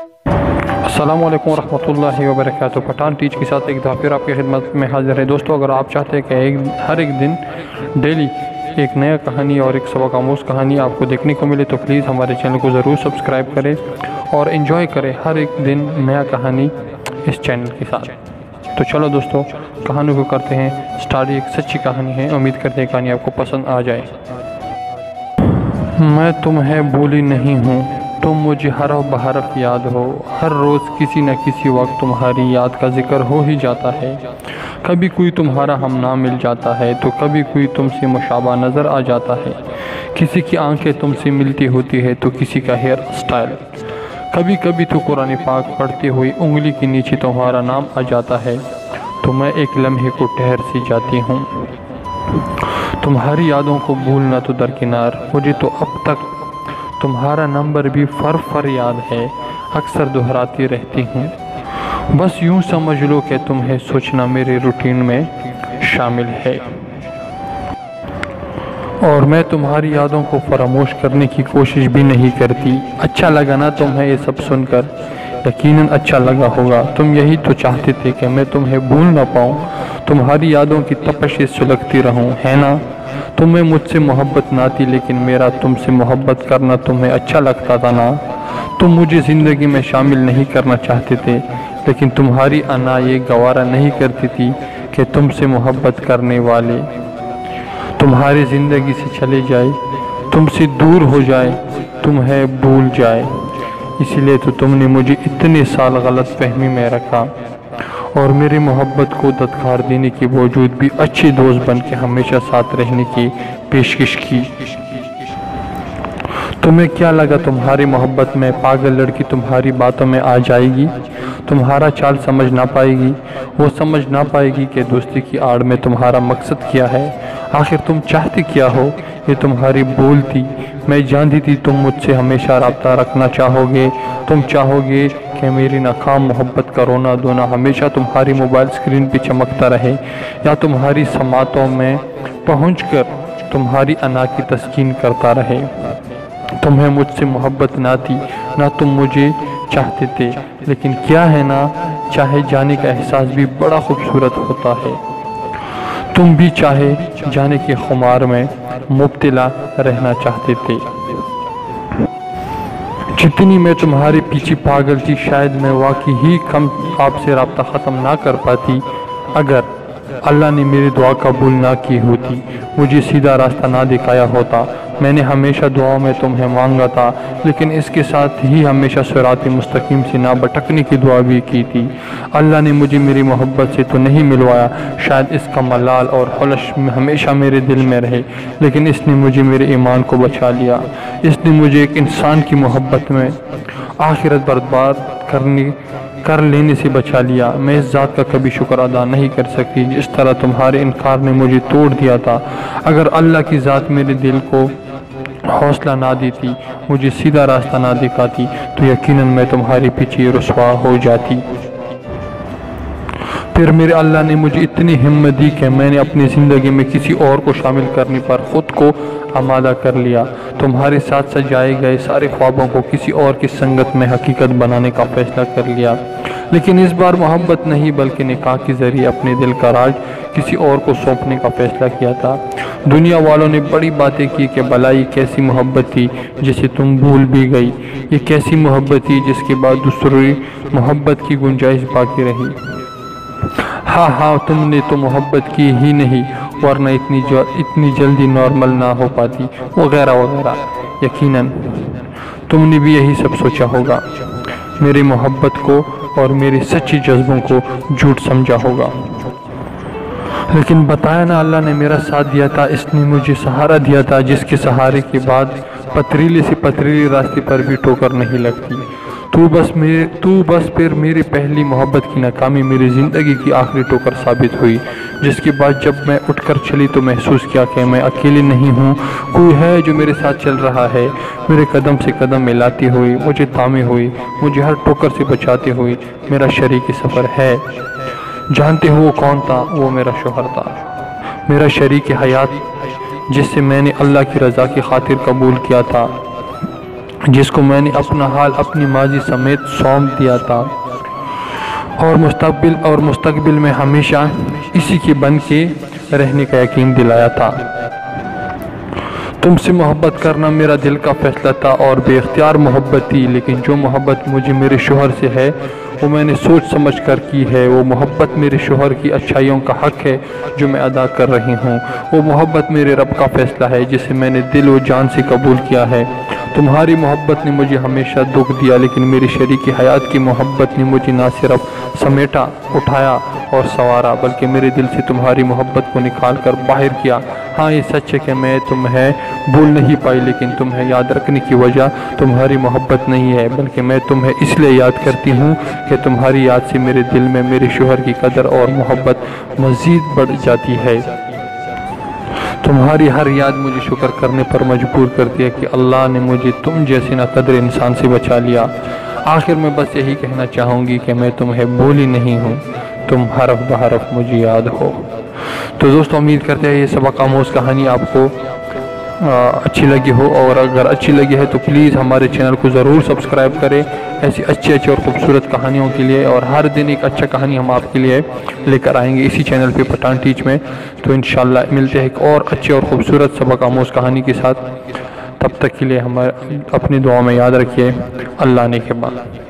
अस्सलामु अलैकुम रहमतुल्लाहि व बरकातुहू। पठान टीच के साथ एक दफ़ा फिर आपकी खिदमत में हाजिर है। दोस्तों, अगर आप चाहते हैं कि हर एक दिन डेली एक नया कहानी और एक सबक आमूज़ कहानी आपको देखने को मिले तो प्लीज़ हमारे चैनल को ज़रूर सब्सक्राइब करें और इन्जॉय करें हर एक दिन नया कहानी इस चैनल के साथ। तो चलो दोस्तों, कहानी को करते हैं स्टार्ट। एक सच्ची कहानी है, उम्मीद करते हैं कहानी आपको पसंद आ जाए। मैं तुम्हें भूली नहीं हूँ, तुम मुझे हरफ बहरफ याद हो। हर रोज़ किसी न किसी वक्त तुम्हारी याद का जिक्र हो ही जाता है। कभी कोई तुम्हारा हम नाम मिल जाता है तो कभी कोई तुमसे मुशाबा नज़र आ जाता है। किसी की आंखें तुमसे मिलती होती है तो किसी का हेयर स्टाइल। कभी कभी तो कुरान पाक पढ़ते हुए उंगली के नीचे तुम्हारा नाम आ जाता है तो मैं एक लम्हे को ठहर सी जाती हूँ। तुम्हारी यादों को भूलना तो दरकिनार, मुझे तो अब तक तुम्हारा नंबर भी फर याद है। अक्सर दोहराती रहती हूँ। बस यूँ समझ लो कि तुम्हें सोचना मेरे रूटीन में शामिल है और मैं तुम्हारी यादों को फरामोश करने की कोशिश भी नहीं करती। अच्छा लगा ना तुम्हें ये सब सुनकर? यकीनन अच्छा लगा होगा। तुम यही तो चाहते थे कि मैं तुम्हें भूल ना पाऊँ, तुम्हारी यादों की तपश से सुलगती रहूँ, है ना? तुम्हें मुझसे मोहब्बत ना थी लेकिन मेरा तुमसे मोहब्बत करना तुम्हें अच्छा लगता था ना? तुम मुझे ज़िंदगी में शामिल नहीं करना चाहते थे लेकिन तुम्हारी अना ये गवारा नहीं करती थी कि तुमसे मोहब्बत करने वाले तुम्हारी ज़िंदगी से चले जाए, तुमसे दूर हो जाए, तुम्हें भूल जाए। इसीलिए तो तुमने मुझे इतने साल गलत फहमी में रखा और मेरी मोहब्बत को धत्कार देने के बावजूद भी अच्छे दोस्त बन के हमेशा साथ रहने की पेशकश की। तुम्हें क्या लगा तुम्हारी मोहब्बत में पागल लड़की तुम्हारी बातों में आ जाएगी, तुम्हारा चाल समझ ना पाएगी, वो समझ ना पाएगी कि दोस्ती की आड़ में तुम्हारा मकसद क्या है, आखिर तुम चाहते क्या हो? ये तुम्हारी भूल थी। मैं जानती थी तुम मुझसे हमेशा रब्ता रखना चाहोगे। तुम चाहोगे कि मेरी नाकाम मोहब्बत का रोना धोना हमेशा तुम्हारी मोबाइल स्क्रीन पे चमकता रहे या तुम्हारी समातों में पहुंचकर तुम्हारी अना की तस्कीन करता रहे। तुम्हें मुझसे मोहब्बत ना थी, ना तुम मुझे चाहते थे, लेकिन क्या है ना, चाहे जाने का एहसास भी बड़ा खूबसूरत होता है। तुम भी चाहे जाने के खुमार में मुब्तला रहना चाहते थे। जितनी मैं तुम्हारे पीछे पागल थी, शायद मैं वाकई ही कम आपसे रब्ता ख़त्म ना कर पाती अगर अल्लाह ने मेरी दुआ कबूल ना की होती, मुझे सीधा रास्ता ना दिखाया होता। मैंने हमेशा दुआओं में तुम्हें मांगा था लेकिन इसके साथ ही हमेशा सिरात मुस्तकीम से ना भटकने की दुआ भी की थी। अल्लाह ने मुझे मेरी मोहब्बत से तो नहीं मिलवाया, शायद इसका मलाल और हुलश हमेशा मेरे दिल में रहे, लेकिन इसने मुझे मेरे ईमान को बचा लिया। इसने मुझे एक इंसान की मोहब्बत में आखिरत बर्बाद कर लेने से बचा लिया। मैं इस ज़ात का कभी शुक्र अदा नहीं कर सकती जिस तरह तुम्हारे इनकार ने मुझे तोड़ दिया था। अगर अल्लाह की ज़ात मेरे दिल को हौसला ना देती, मुझे सीधा रास्ता ना दिखाती तो यकीनन मैं तुम्हारे पीछे रुसवा हो जाती। फिर मेरे अल्लाह ने मुझे इतनी हिम्मत दी कि मैंने अपनी ज़िंदगी में किसी और को शामिल करने पर ख़ुद को आमादा कर लिया। तुम्हारे साथ सजाए गए सारे ख्वाबों को किसी और की संगत में हकीकत बनाने का फ़ैसला कर लिया, लेकिन इस बार मोहब्बत नहीं बल्कि निकाह के ज़रिए अपने दिल का राज किसी और को सौंपने का फ़ैसला किया था। दुनिया वालों ने बड़ी बातें की कि भला ये कैसी मोहब्बत थी जिसे तुम भूल भी गई, ये कैसी मोहब्बत थी जिसके बाद दूसरी मोहब्बत की गुंजाइश बाकी रही। हाँ, तुमने तो मोहब्बत की ही नहीं वरना इतनी जल्दी नॉर्मल ना हो पाती, वगैरह वगैरह। यकीनन तुमने भी यही सब सोचा होगा, मेरी मोहब्बत को और मेरे सच्चे जज्बों को झूठ समझा होगा। लेकिन बताया ना, अल्लाह ने मेरा साथ दिया था, इसने मुझे सहारा दिया था जिसके सहारे के बाद पथरीले से पथरीले रास्ते पर भी ठोकर नहीं लगती। तू बस फिर मेरी पहली मोहब्बत की नाकामी मेरी ज़िंदगी की आखिरी ठोकर साबित हुई, जिसके बाद जब मैं उठकर चली तो महसूस किया कि मैं अकेली नहीं हूँ, कोई है जो मेरे साथ चल रहा है, मेरे कदम से कदम मिलाती हुई, मुझे थामे हुई, मुझे हर ठोकर से बचाते हुई मेरा शरीक सफ़र है। जानते हो वो कौन था? वो मेरा शौहर था, मेरा शरीक हयात, जिससे मैंने अल्लाह की रज़ा की खातिर कबूल किया था। جس کو میں نے اپنا حال اپنی ماضی سمیت سونپ دیا تھا اور مستقبل میں ہمیشہ اسی کے بن کے رہنے کا یقین دلایا تھا۔ تم سے محبت کرنا میرا دل کا فیصلہ تھا اور بے اختیار محبت تھی، لیکن جو محبت مجھے میرے شوہر سے ہے وہ میں نے سوچ سمجھ کر کی ہے۔ وہ محبت میرے شوہر کی اچھائیوں کا حق ہے جو میں ادا کر رہی ہوں۔ وہ محبت میرے رب کا فیصلہ ہے جسے میں نے دل و جان سے قبول کیا ہے۔ تمہاری محبت نے مجھے ہمیشہ دکھ دیا، لیکن میری شریک حیات کی محبت نے مجھے نہ صرف سمیٹا، اٹھایا اور سنوارا، بلکہ میرے دل سے تمہاری محبت کو نکال کر باہر کیا۔ ہاں یہ سچ ہے کہ میں تمہیں بھول نہیں پائی، لیکن تمہیں یاد رکھنے کی وجہ تمہاری محبت نہیں ہے، بلکہ میں تمہیں اس لیے یاد کرتی ہوں کہ تمہاری یاد سے میرے دل میں میرے شوہر کی قدر اور محبت مزید بڑھ جاتی ہے۔ تمہاری ہر یاد مجھے شکر کرنے پر مجبور کرتی ہے کہ اللہ نے مجھے تم جیسے ناقدر انسان سے بچا لیا۔ آخر میں بس یہی کہنا چاہوں گی کہ میں تمہیں بھولی نہیں ہوں، تم حرف بحرف مجھے یاد ہو۔ تو دوستو امید کرتے ہیں یہ سبق آموز کہانی آپ کو اچھی لگی ہو، اور اگر اچھی لگی ہے تو پلیز ہمارے چینل کو ضرور سبسکرائب کریں ایسی اچھی اور خوبصورت کہانیوں کے لیے، اور ہر دن ایک اچھا کہانی ہم آپ کے لیے لے کر آئیں گے اسی چینل پہ پٹھان ٹیچ میں۔ تو انشاءاللہ ملتے ہیں ایک اور اچھے اور خوبصورت سبق آموز کہانی کے ساتھ، تب تک کے لیے ہمیں اپنی دعا میں یاد رکھیے۔ اللہ نے کے بعد